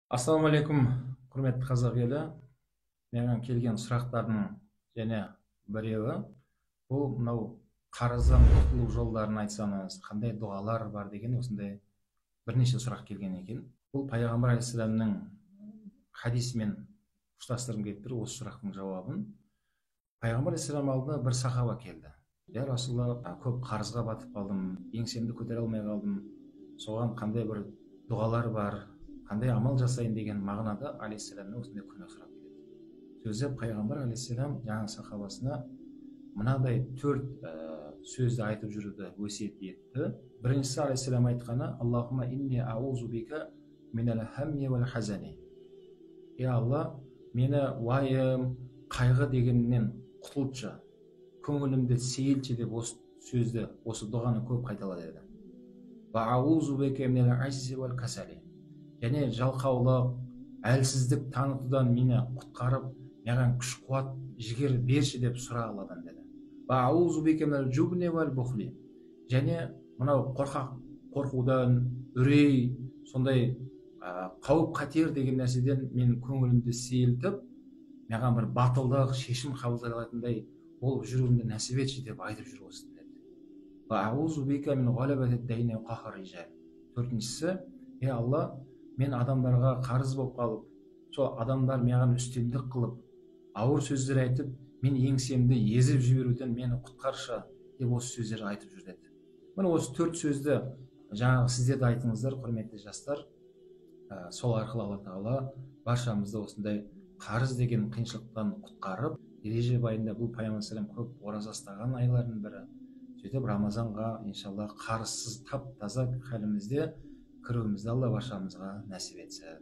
Ассалаумағалейкум, құрметті қазақ елі. Менің келген сұрақтардың және біреуі бұл мынау қарыздан құтылу жолдарын айтсаңыз, қандай дұғалар бар деген осындай бірнеше сұрақ келген екен. Бұл пайғамбар алейхисаламның хадисімен ұштастырғым келіп тұр осы сұрақтың жауабын. Пайғамбар алейхисалам алдына бір сахаба келді. Я Расулалла, көп қарызға батып қалдым, еңсемді көтере алмай қалдым. Соған қандай бір дұғалар бар, қандай амал жасайын деген мағынада алейхисаламнан осындай көмек сұрап келеді. Сөзі пайғамбар алейхисалам жаңа сахабасына мынадай төрт сөзді айтып жүруді өсиет етті. Біріншісі алейхисалам айтқаны: Аллахумма инни аузу бика минал хамми вал хазани. Алла, мені уайым, қайғы дегеннен құтылтшы, көңілімді сейілтші деп осы сөзді, осы дұғаны көп қайтала деді. Ва аузу бика минал ажзи вал касали. Және жалқаулық, әлсіздік танытудан мені құтқарып, маған күш қуат, жігер берші деп сұра Алладан деді. Ва аузу бика минал жубни вал бухли. Және мынау қорқудан, үрей, сондай қауіп қатер деген нәрседен мен көңілімді сейілтіп, маған бір батылдық, шешім қабылдай алатындай болып жүруімді нәсіп етші деп айтып жүр осы деді. Ва аузу бика мин ғалабати дайни ва қахр rijal. Төртіншісі: Алла, мен адамдарға қарыз болып қалып, сол адамдар маған үстемдік қылып, ауыр сөздер айтып, мен еңсемді езіп жіберуден мені құтқаршы деп осы сөздерді айтып жүр деді. Міне осы төрт сөзді жаңағы сіздер де айтыңыздар, құрметті жастар. Сол арқылы Алла Тағала баршамызды осындай қарыз деген қиыншылықтан құтқарып, Режеп айында бұл пайғамбар салам көп ораза ұстаған айлардың бірі. Сөйтіп Рамазанға иншалла қарызсыз тап таза халімізде кіруімізді Алла баршамызға нәсіп етсін.